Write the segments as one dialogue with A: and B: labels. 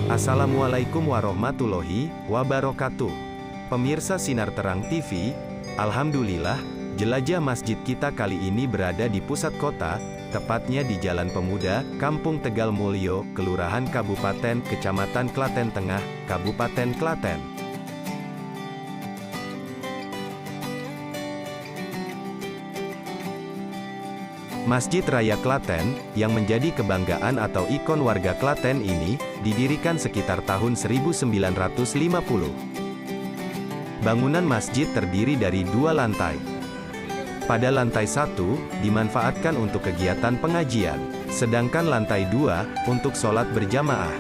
A: Assalamualaikum warahmatullahi wabarakatuh. Pemirsa Sinar Terang TV, alhamdulillah, jelajah masjid kita kali ini berada di pusat kota, tepatnya di Jalan Pemuda, Kampung Tegal Mulyo, Kelurahan Kabupaten Kecamatan Klaten Tengah, Kabupaten Klaten. Masjid Raya Klaten, yang menjadi kebanggaan atau ikon warga Klaten ini, didirikan sekitar tahun 1950. Bangunan masjid terdiri dari 2 lantai. Pada lantai 1, dimanfaatkan untuk kegiatan pengajian, sedangkan lantai 2, untuk sholat berjamaah.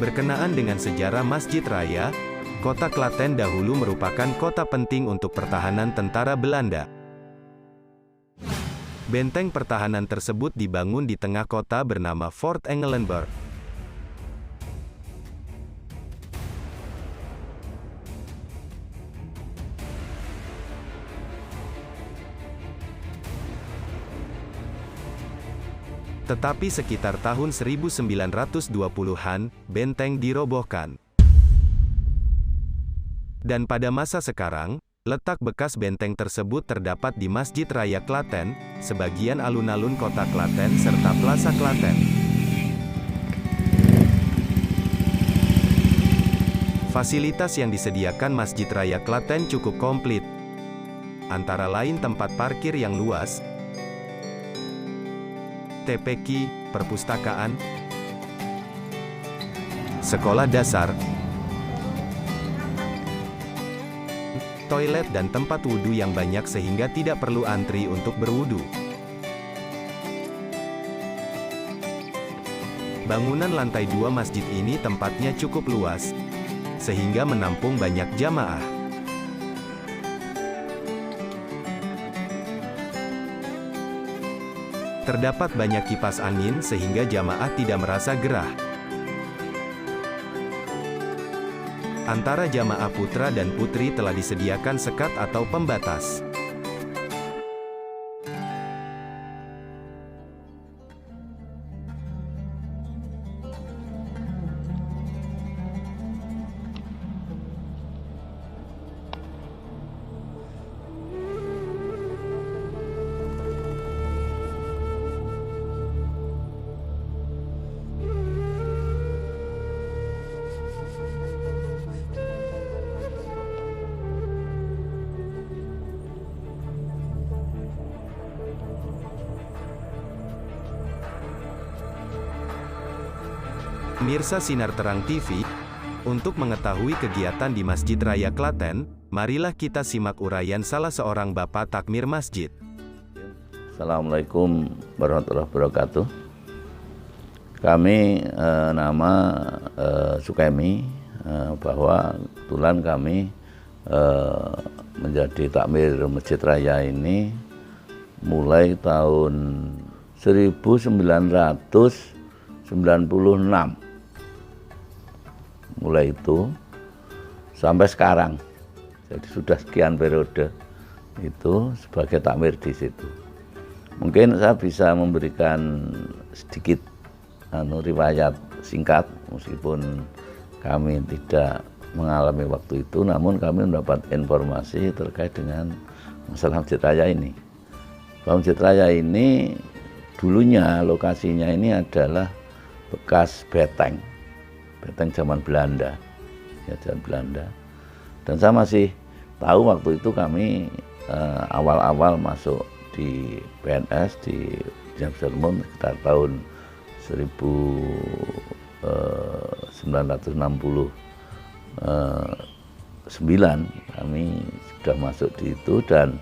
A: Berkenaan dengan sejarah Masjid Raya, Kota Klaten dahulu merupakan kota penting untuk pertahanan tentara Belanda. Benteng pertahanan tersebut dibangun di tengah kota bernama Fort Engelenburg. Tetapi sekitar tahun 1920-an, benteng dirobohkan. Dan pada masa sekarang, letak bekas benteng tersebut terdapat di Masjid Raya Klaten, sebagian alun-alun kota Klaten serta Plaza Klaten. Fasilitas yang disediakan Masjid Raya Klaten cukup komplit. Antara lain tempat parkir yang luas, TPQ, perpustakaan, sekolah dasar, toilet dan tempat wudhu yang banyak sehingga tidak perlu antri untuk berwudhu. Bangunan lantai 2 masjid ini tempatnya cukup luas, sehingga menampung banyak jamaah. Terdapat banyak kipas angin sehingga jamaah tidak merasa gerah. Antara jamaah putra dan putri telah disediakan sekat atau pembatas. Pemirsa Sinar Terang TV, untuk mengetahui kegiatan di Masjid Raya Klaten, marilah kita simak uraian salah seorang bapak takmir masjid.
B: Assalamualaikum warahmatullahi wabarakatuh. Kami nama Sukemi, bahwa kebetulan kami menjadi takmir Masjid Raya ini mulai tahun 1996. Mulai itu sampai sekarang, jadi sudah sekian periode itu sebagai takmir di situ. Mungkin saya bisa memberikan sedikit riwayat singkat, meskipun kami tidak mengalami waktu itu, namun kami mendapat informasi terkait dengan masalah Masjid Raya ini. Masjid Raya ini dulunya lokasinya ini adalah bekas beteng zaman Belanda, ya, zaman Belanda. Dan saya masih tahu waktu itu kami awal-awal masuk di PNS di Jamsermon sekitar tahun 1969 kami sudah masuk di itu, dan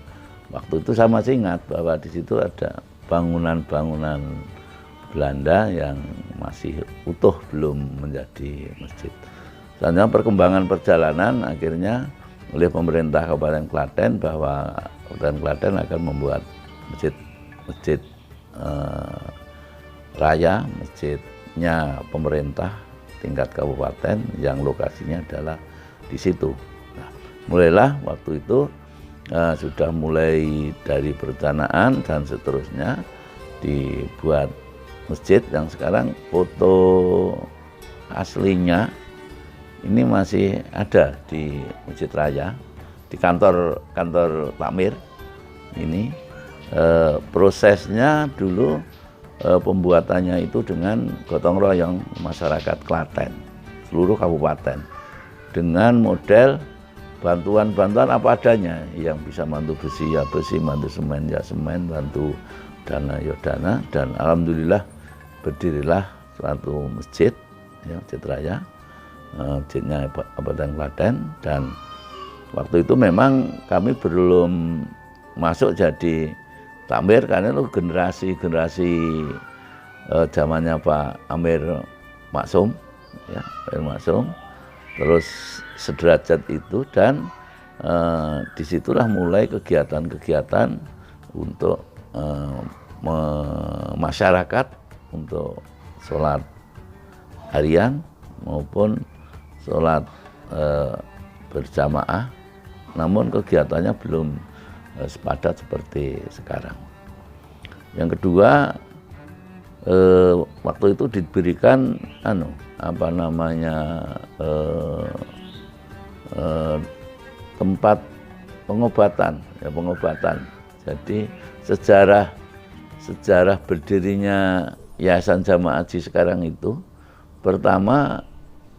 B: waktu itu saya masih ingat bahwa di situ ada bangunan-bangunan Belanda yang masih utuh, belum menjadi masjid. Selanjutnya perkembangan perjalanan akhirnya oleh pemerintah Kabupaten Klaten bahwa Kabupaten Klaten akan membuat masjid raya, masjidnya pemerintah tingkat kabupaten yang lokasinya adalah di situ. Nah, mulailah waktu itu sudah mulai dari perencanaan dan seterusnya. dibuat masjid yang sekarang foto aslinya ini masih ada di Masjid Raya, di kantor takmir ini. Prosesnya dulu pembuatannya itu dengan gotong royong masyarakat Klaten, seluruh kabupaten, dengan model bantuan-bantuan apa adanya, yang bisa bantu besi ya besi, bantu semen ya semen, bantu dana ya dana, dan alhamdulillah berdirilah suatu masjid, ya, Masjid Raya, masjidnya Kabupaten Klaten. Dan waktu itu memang kami belum masuk jadi takmir karena itu generasi zamannya Pak Amir Maksum, ya, Amir Maksum, terus sederajat itu. Dan disitulah mulai kegiatan-kegiatan untuk masyarakat untuk sholat harian maupun sholat berjamaah, namun kegiatannya belum sepadat seperti sekarang. Yang kedua, waktu itu diberikan tempat pengobatan, ya, pengobatan. Jadi sejarah berdirinya Yayasan Jamaah Haji sekarang itu pertama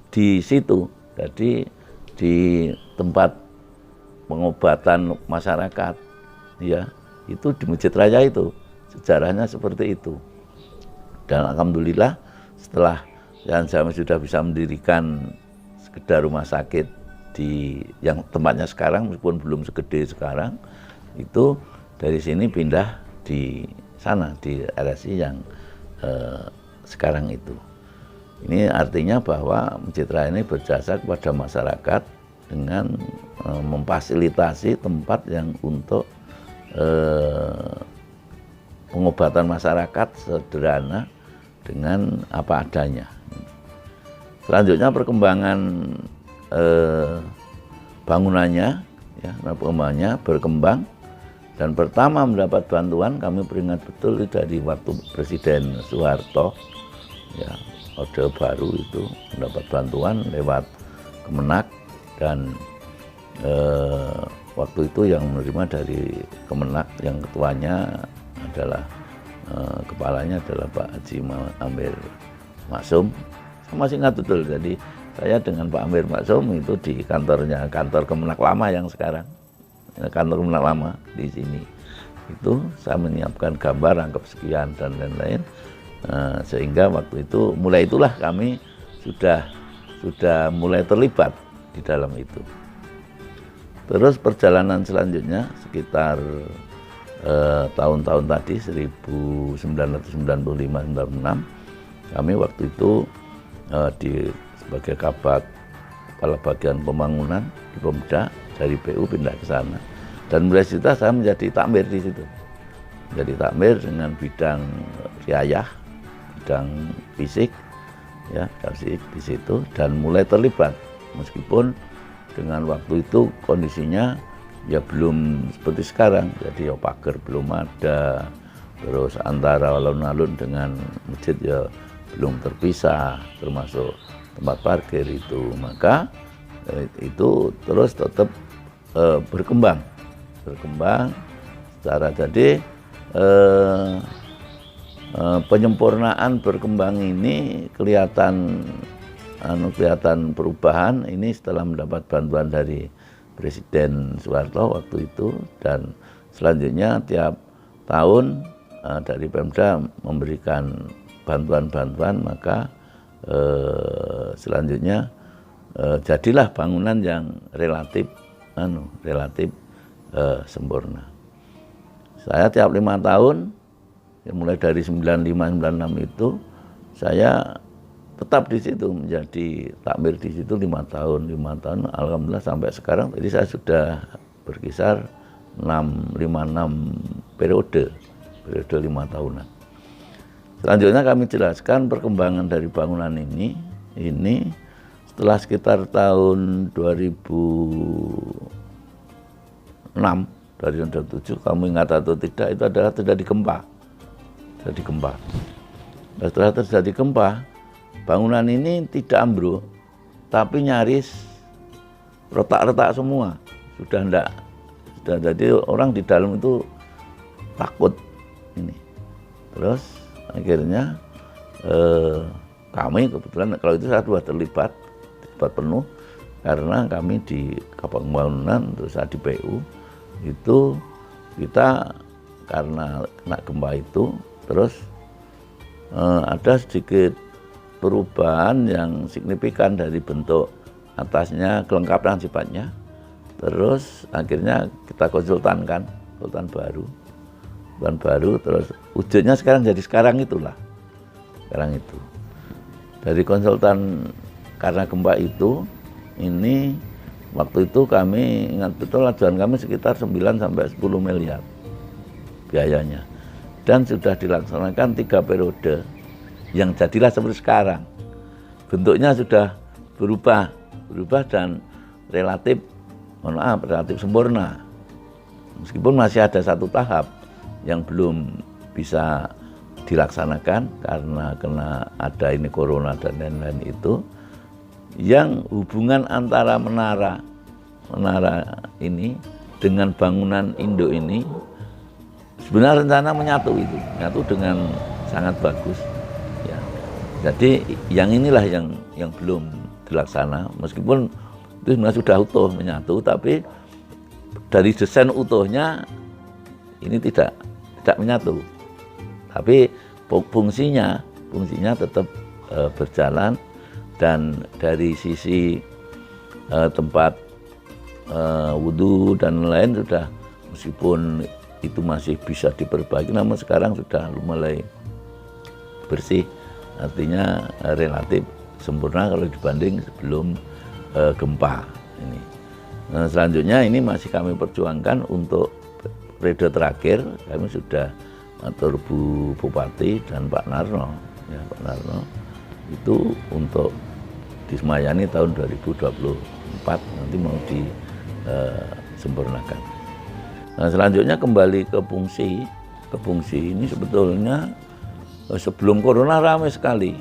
B: di situ, jadi di tempat pengobatan masyarakat, ya, itu di Masjid Raya itu. Sejarahnya seperti itu. Dan alhamdulillah setelah Yayasan Jamaah sudah bisa mendirikan sekedar rumah sakit di yang tempatnya sekarang, meskipun belum segede sekarang, itu dari sini pindah di sana di RSI yang sekarang itu. Ini artinya bahwa Masjid Raya ini berjasa kepada masyarakat dengan memfasilitasi tempat yang untuk pengobatan masyarakat sederhana dengan apa adanya. Selanjutnya perkembangan bangunannya, ya, perkembangannya berkembang. Dan pertama mendapat bantuan, kami peringat betul itu dari waktu Presiden Soeharto, ya, Orde Baru itu mendapat bantuan lewat Kemenak. Dan waktu itu yang menerima dari Kemenak, yang ketuanya adalah kepalanya adalah Pak Haji Amir Maksum. Saya masih ingat betul, jadi saya dengan Pak Amir Maksum itu di kantor Kemenak lama yang sekarang, kantor Kemenak lama di sini. Itu saya menyiapkan gambar rangkap sekian dan lain-lain, sehingga waktu itu mulai itulah kami sudah mulai terlibat di dalam itu. Terus perjalanan selanjutnya sekitar tahun-tahun tadi 1995-96, kami waktu itu sebagai kepala bagian pembangunan di Pemda dari PU pindah ke sana. Dan mulai situ saya menjadi takmir di situ. Jadi takmir dengan bidang riayah, bidang fisik, ya, di situ, dan mulai terlibat. Meskipun dengan waktu itu kondisinya ya belum seperti sekarang, jadi ya pagar belum ada, terus antara alun-alun dengan masjid ya belum terpisah, termasuk tempat parkir itu. Maka itu terus tetap berkembang secara, jadi penyempurnaan berkembang ini kelihatan perubahan ini setelah mendapat bantuan dari Presiden Soeharto waktu itu. Dan selanjutnya tiap tahun dari Pemda memberikan bantuan-bantuan, maka selanjutnya jadilah bangunan yang relatif sempurna. Saya tiap 5 tahun, ya, mulai dari 95-96 itu saya tetap di situ menjadi takmir di situ 5 tahun, alhamdulillah sampai sekarang. Jadi saya sudah berkisar 6 periode 5 tahunan. Selanjutnya kami jelaskan perkembangan dari bangunan ini setelah sekitar tahun 2006, 2007, kamu ingat atau tidak, itu adalah terjadi gempa terjadi gempa. Nah, setelah terjadi gempa, bangunan ini tidak ambruk, tapi nyaris retak-retak semua. Sudah jadi orang di dalam itu takut ini. Terus akhirnya kami kebetulan kalau itu saya sudah terlibat penuh karena kami di Kapal Pembangunan, terus saya di PU itu kita karena kena gempa itu terus ada sedikit perubahan yang signifikan dari bentuk atasnya, kelengkapan sifatnya. Terus akhirnya kita konsultan baru, terus wujudnya sekarang jadi sekarang itulah. Sekarang itu. Dari konsultan karena gempa itu, ini waktu itu kami ingat betul ajuan kami sekitar 9 sampai 10 miliar biayanya. Dan sudah dilaksanakan 3 periode yang jadilah seperti sekarang. Bentuknya sudah berubah dan relatif sempurna. Meskipun masih ada satu tahap yang belum bisa dilaksanakan karena kena ada ini corona dan lain-lain itu, yang hubungan antara menara ini dengan bangunan induk ini sebenarnya rencana menyatu dengan sangat bagus ya. Jadi yang inilah yang belum dilaksana, meskipun itu sebenarnya sudah utuh menyatu, tapi dari desain utuhnya ini tidak menyatu. Tapi fungsinya tetap berjalan, dan dari sisi tempat wudhu dan lain sudah, meskipun itu masih bisa diperbaiki, namun sekarang sudah mulai bersih, artinya relatif sempurna kalau dibanding sebelum gempa ini. Nah, selanjutnya ini masih kami perjuangkan untuk periode terakhir. Kami sudah atur Bu Bupati dan Pak Narno, ya Pak Narno itu untuk disemayani tahun 2024 nanti mau disempurnakan. Nah, selanjutnya kembali ke fungsi ini sebetulnya sebelum corona ramai sekali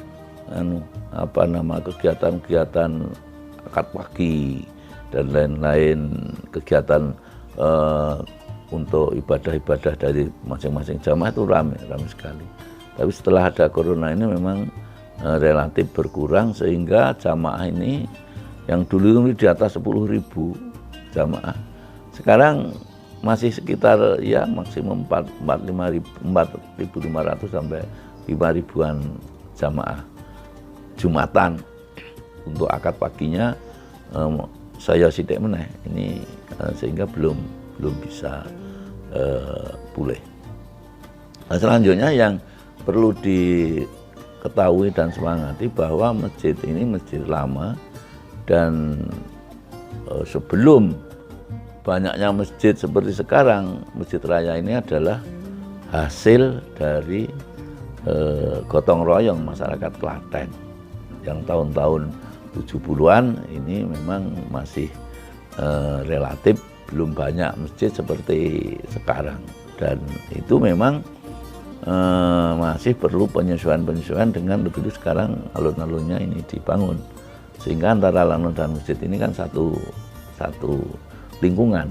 B: kegiatan-kegiatan akad pagi dan lain-lain, kegiatan untuk ibadah-ibadah dari masing-masing jamaah itu ramai sekali. Tapi setelah ada corona ini memang relatif berkurang, sehingga jamaah ini yang dulu di atas 10.000 jamaah sekarang masih sekitar ya maksimum 4.500 sampai 5.000-an jamaah Jumatan. Untuk akad paginya saya sidik meneh ini sehingga belum bisa pulih. Nah, selanjutnya yang perlu diketahui dan semangati bahwa masjid ini masjid lama, dan sebelum banyaknya masjid seperti sekarang, Masjid Raya ini adalah hasil dari gotong royong masyarakat Klaten yang tahun-tahun 70-an ini memang masih relatif belum banyak masjid seperti sekarang, dan itu memang masih perlu penyesuaian dengan begitu sekarang alun-alunnya ini dibangun, sehingga antara alun dan masjid ini kan satu lingkungan.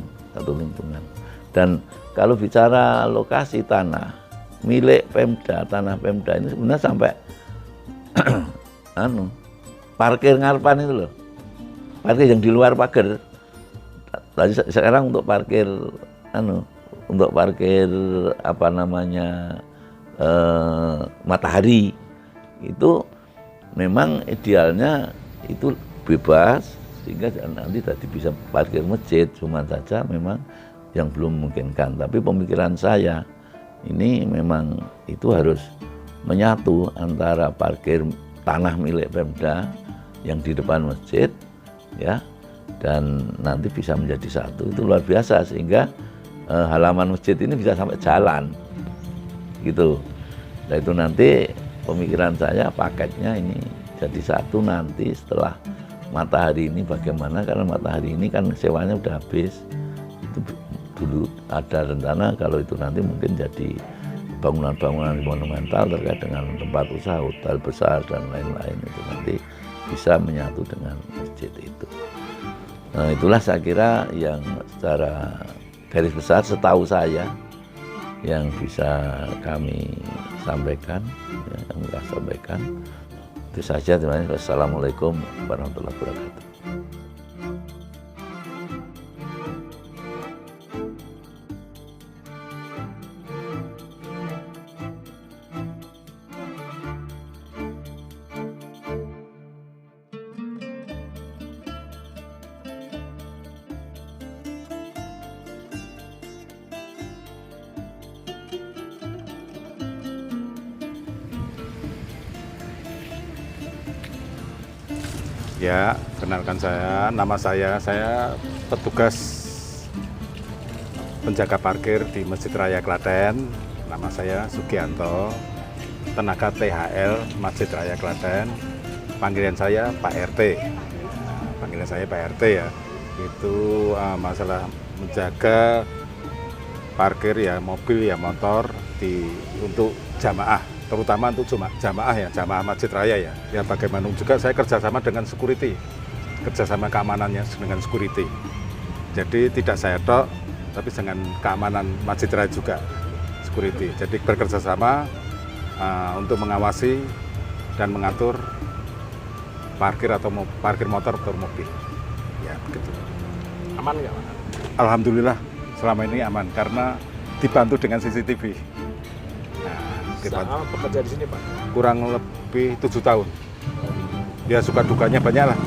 B: Dan kalau bicara lokasi tanah milik Pemda, tanah Pemda ini sebenarnya sampai parkir ngarepan itu loh, parkir yang di luar pagar. Tadi sekarang untuk parkir Matahari itu memang idealnya itu bebas, sehingga nanti tadi bisa parkir masjid, cuma saja memang yang belum memungkinkan. Tapi pemikiran saya ini memang itu harus menyatu antara parkir tanah milik Pemda yang di depan masjid ya, dan nanti bisa menjadi satu. Itu luar biasa, sehingga halaman masjid ini bisa sampai jalan gitu. Nah, itu nanti pemikiran saya paketnya ini jadi satu nanti setelah Matahari ini bagaimana, karena Matahari ini kan sewanya udah habis. Itu dulu ada rencana kalau itu nanti mungkin jadi bangunan-bangunan monumental terkait dengan tempat usaha, hotel besar dan lain-lain itu nanti bisa menyatu dengan masjid itu. Nah, itulah saya kira yang secara garis besar setahu saya yang bisa kami sampaikan, Itu saja, terima kasih. Wassalamualaikum warahmatullahi wabarakatuh.
C: Ya, kenalkan nama saya petugas penjaga parkir di Masjid Raya Klaten. Nama saya Sugianto, tenaga THL Masjid Raya Klaten. Panggilan saya Pak RT. Panggilan saya Pak RT ya. Itu masalah menjaga parkir ya, mobil ya, motor untuk jamaah. Terutama untuk jamaah ya, jamaah Masjid Raya ya. Ya bagaimana juga saya kerjasama dengan security, kerjasama keamanannya dengan security. Jadi tidak saya tok, tapi dengan keamanan Masjid Raya juga security. Jadi bekerjasama untuk mengawasi dan mengatur parkir atau parkir motor atau mobil. Ya begitu.
D: Aman nggak Pak?
C: Alhamdulillah selama ini aman karena dibantu dengan CCTV.
D: Selama bekerja di sini Pak?
C: Kurang lebih 7 tahun. Ya suka dukanya banyak lah.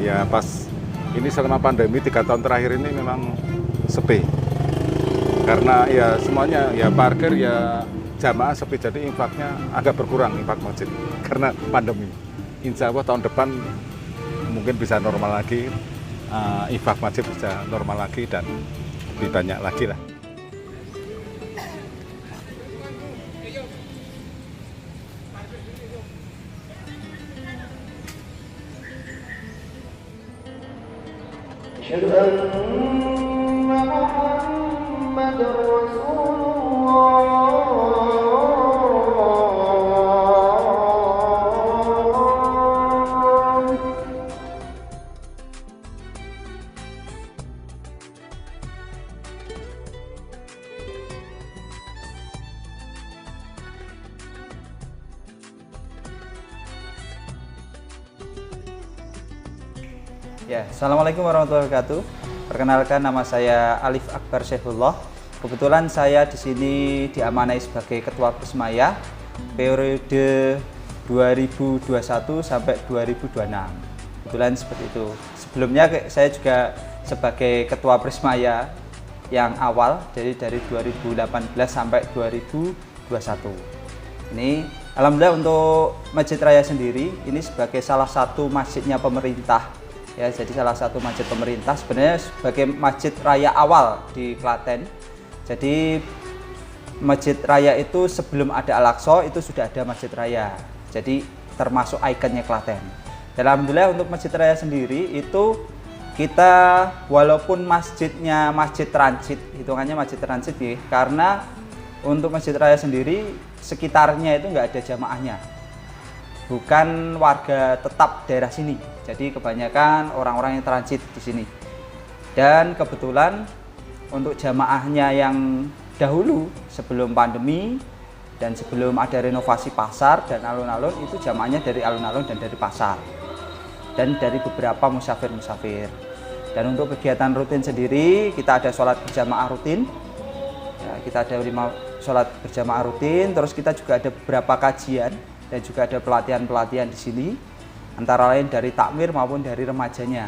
C: Ya pas ini selama pandemi 3 tahun terakhir ini memang sepi. Karena ya semuanya ya parkir ya jamaah sepi, jadi infaknya agak berkurang, infak masjid karena pandemi. Insya Allah tahun depan mungkin bisa normal lagi, infak masjid bisa normal lagi dan lebih banyak lagi lah.
E: أشهد أن محمد رسول الله.
F: Ya, Assalamualaikum warahmatullahi wabarakatuh. Perkenalkan, nama saya Alif Akbar Syekhullah. Kebetulan saya di sini diamanai sebagai Ketua Prismaya periode 2021 sampai 2026. Kebetulan seperti itu. Sebelumnya saya juga sebagai Ketua Prismaya yang awal, jadi dari 2018 sampai 2021. Ini alhamdulillah untuk Masjid Raya sendiri ini sebagai salah satu masjidnya pemerintah. Ya, jadi salah satu masjid pemerintah sebenarnya sebagai masjid raya awal di Klaten. Jadi Masjid Raya itu sebelum ada Al-Aqsa itu sudah ada Masjid Raya. Jadi termasuk ikonnya Klaten. Dan alhamdulillah untuk Masjid Raya sendiri itu kita walaupun masjidnya masjid transit, hitungannya masjid transit ya, karena untuk Masjid Raya sendiri sekitarnya itu nggak ada jamaahnya. Bukan warga tetap daerah sini, jadi kebanyakan orang-orang yang transit di sini. Dan kebetulan untuk jamaahnya yang dahulu sebelum pandemi dan sebelum ada renovasi pasar dan alun-alun, itu jamaahnya dari alun-alun dan dari pasar dan dari beberapa musafir-musafir. Dan untuk kegiatan rutin sendiri kita ada sholat berjamaah rutin. Ya, kita ada 5 sholat berjamaah rutin, terus kita juga ada beberapa kajian dan juga ada pelatihan-pelatihan di sini, antara lain dari takmir maupun dari remajanya.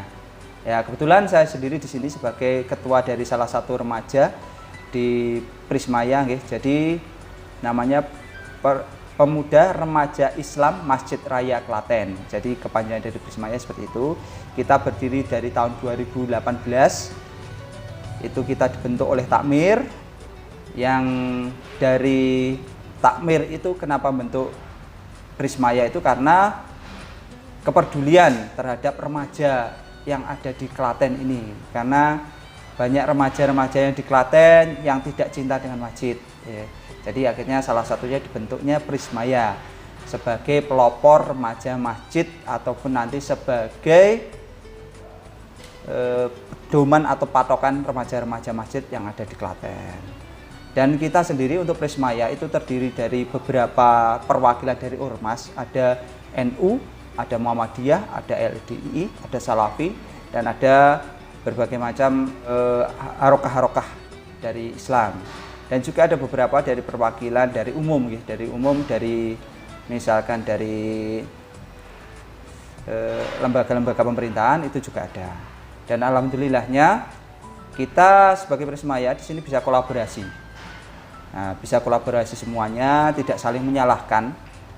F: Ya, kebetulan saya sendiri di sini sebagai ketua dari salah satu remaja di Prismaya, jadi namanya Pemuda Remaja Islam Masjid Raya Klaten. Jadi kepanjangan dari Prismaya seperti itu. Kita berdiri dari tahun 2018. Itu kita dibentuk oleh takmir. Yang dari takmir itu kenapa bentuk Prismaya itu karena kepedulian terhadap remaja yang ada di Klaten ini, karena banyak remaja-remaja yang di Klaten yang tidak cinta dengan masjid ya. Jadi akhirnya salah satunya dibentuknya Prismaya sebagai pelopor remaja masjid ataupun nanti sebagai pedoman atau patokan remaja-remaja masjid yang ada di Klaten. Dan kita sendiri untuk Prismaya itu terdiri dari beberapa perwakilan dari ormas, ada NU, ada Muhammadiyah, ada LDII, ada Salafi, dan ada berbagai macam harokah-harokah dari Islam. Dan juga ada beberapa dari perwakilan dari umum, dari misalkan dari lembaga-lembaga pemerintahan itu juga ada. Dan alhamdulillahnya kita sebagai Prismaya di sini bisa kolaborasi. Nah, bisa kolaborasi semuanya, tidak saling menyalahkan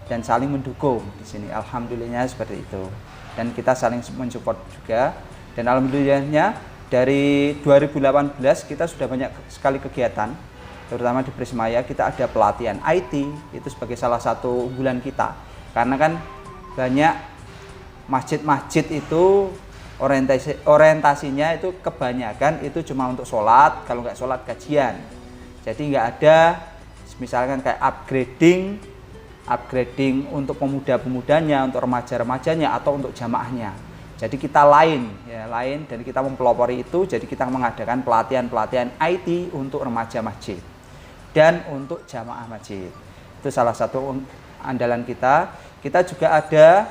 F: dan saling mendukung di sini. Alhamdulillahnya seperti itu. Dan kita saling mensupport juga. Dan alhamdulillahnya dari 2018 kita sudah banyak sekali kegiatan, terutama di Prismaya kita ada pelatihan IT, itu sebagai salah satu unggulan kita. Karena kan banyak masjid-masjid itu orientasinya itu kebanyakan itu cuma untuk sholat, kalau nggak sholat kajian. Jadi nggak ada misalkan kayak upgrading untuk pemuda-pemudanya, untuk remaja-remajanya atau untuk jamaahnya. Jadi kita lain dan kita mempelopori itu. Jadi kita mengadakan pelatihan IT untuk remaja masjid dan untuk jamaah masjid. Itu salah satu andalan kita. Kita juga ada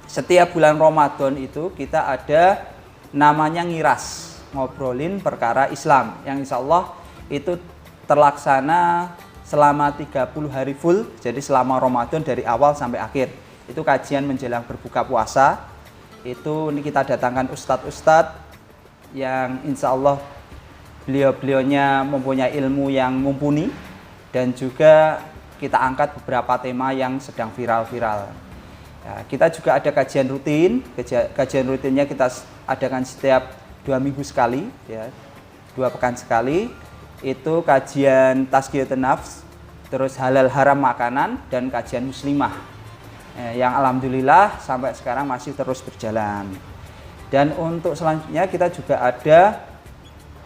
F: setiap bulan Ramadan itu kita ada namanya ngiras, ngobrolin perkara Islam, yang insya Allah itu terlaksana selama 30 hari full. Jadi selama Ramadan dari awal sampai akhir itu kajian menjelang berbuka puasa. Itu ini kita datangkan ustadz-ustadz yang insya Allah beliau-beliaunya mempunyai ilmu yang mumpuni, dan juga kita angkat beberapa tema yang sedang viral-viral. Ya, kita juga ada kajian rutin. Kajian rutinnya kita adakan setiap 2 minggu sekali, ya, 2 pekan sekali. Itu kajian tazkiyatun nafs, terus halal haram makanan, dan kajian muslimah, yang alhamdulillah sampai sekarang masih terus berjalan. Dan untuk selanjutnya kita juga ada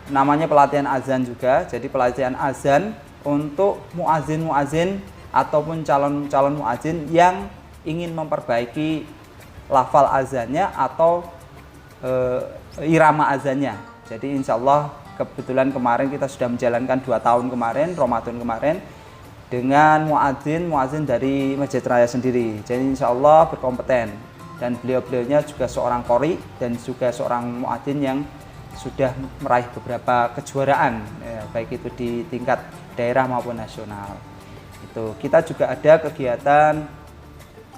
F: namanya pelatihan azan juga. Jadi pelatihan azan untuk muazin ataupun calon muazin yang ingin memperbaiki lafal azannya atau irama azannya. Jadi insya Allah kebetulan kemarin kita sudah menjalankan 2 tahun kemarin, Ramadan kemarin, dengan muazin dari Masjid Raya sendiri. Jadi insya Allah berkompeten, dan beliau-beliaunya juga seorang qori dan juga seorang muazin yang sudah meraih beberapa kejuaraan, ya, baik itu di tingkat daerah maupun nasional. Itu kita juga ada kegiatan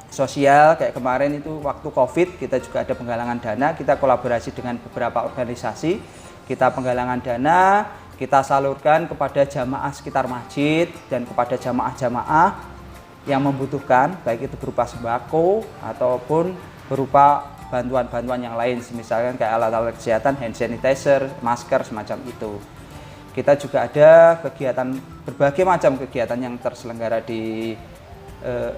F: sosial kayak kemarin itu waktu Covid, kita juga ada penggalangan dana. Kita kolaborasi dengan beberapa organisasi, kita penggalangan dana, kita salurkan kepada jamaah sekitar masjid dan kepada jamaah-jamaah yang membutuhkan, baik itu berupa sembako ataupun berupa bantuan-bantuan yang lain, misalkan kayak alat-alat kesehatan, hand sanitizer, masker, semacam itu. Kita juga ada kegiatan, berbagai macam kegiatan yang terselenggara di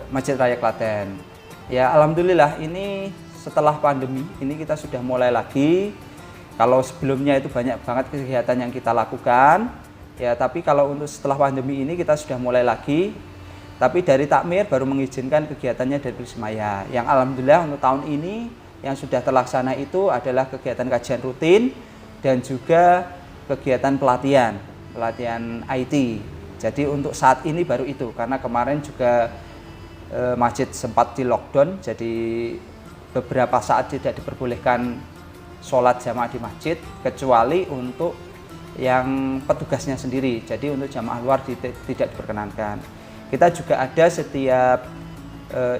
F: Masjid Raya Klaten. Ya alhamdulillah ini setelah pandemi ini kita sudah mulai lagi. Kalau sebelumnya itu banyak banget kegiatan yang kita lakukan, ya, tapi kalau untuk setelah pandemi ini kita sudah mulai lagi. Tapi dari Takmir baru mengizinkan kegiatannya dari Prismaya. Yang alhamdulillah untuk tahun ini yang sudah terlaksana itu adalah kegiatan kajian rutin dan juga kegiatan pelatihan IT. Jadi untuk saat ini baru itu, karena kemarin juga masjid sempat di lockdown, jadi beberapa saat tidak diperbolehkan sholat jamaah di masjid kecuali untuk yang petugasnya sendiri. Jadi untuk jamaah luar tidak diperkenankan. Kita juga ada setiap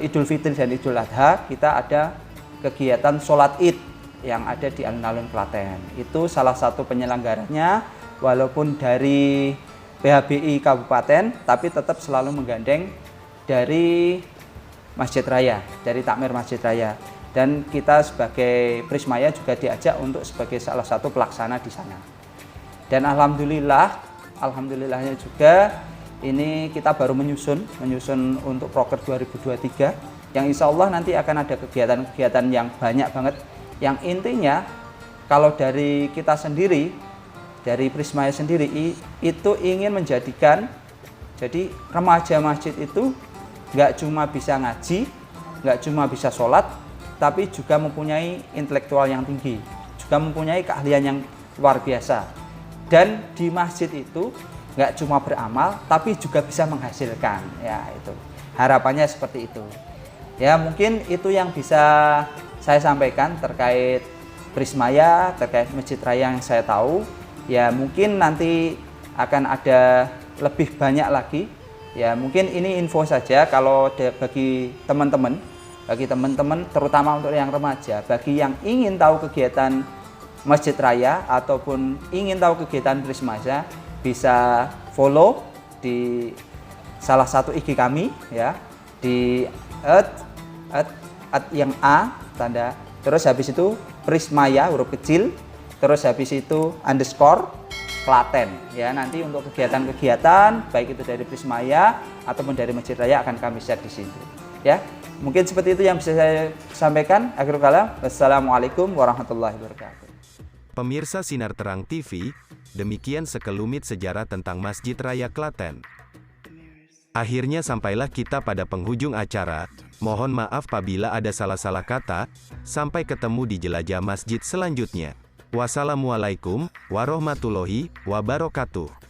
F: Idul Fitri dan Idul Adha kita ada kegiatan sholat Id yang ada di alun-alun Klaten. Itu salah satu penyelenggaranya walaupun dari PHBI Kabupaten, tapi tetap selalu menggandeng dari Masjid Raya, dari Takmir Masjid Raya. Dan kita sebagai Prismaya juga diajak untuk sebagai salah satu pelaksana di sana. Dan alhamdulillahnya juga ini kita baru menyusun untuk Proker 2023 yang insya Allah nanti akan ada kegiatan-kegiatan yang banyak banget. Yang intinya kalau dari kita sendiri, dari Prismaya sendiri itu ingin menjadikan Jadi remaja masjid itu nggak cuma bisa ngaji, nggak cuma bisa sholat, tapi juga mempunyai intelektual yang tinggi, juga mempunyai keahlian yang luar biasa. Dan di masjid itu nggak cuma beramal, tapi juga bisa menghasilkan. Ya itu harapannya seperti itu. Ya mungkin itu yang bisa saya sampaikan terkait Prismaya, terkait Masjid Raya yang saya tahu. Ya mungkin nanti akan ada lebih banyak lagi. Ya mungkin ini info saja kalau bagi teman-teman terutama untuk yang remaja, bagi yang ingin tahu kegiatan Masjid Raya ataupun ingin tahu kegiatan Prismaya, bisa follow di salah satu IG kami ya, di yang A tanda, terus habis itu Prismaya huruf kecil, terus habis itu underscore Klaten ya. Nanti untuk kegiatan-kegiatan baik itu dari Prismaya ataupun dari Masjid Raya akan kami share di situ ya. Mungkin seperti itu yang bisa saya sampaikan. Akhirul kalam, wassalamualaikum warahmatullahi wabarakatuh.
A: Pemirsa Sinar Terang TV, demikian sekelumit sejarah tentang Masjid Raya Klaten. Akhirnya sampailah kita pada penghujung acara. Mohon maaf apabila ada salah-salah kata. Sampai ketemu di jelajah masjid selanjutnya. Wassalamualaikum warahmatullahi wabarakatuh.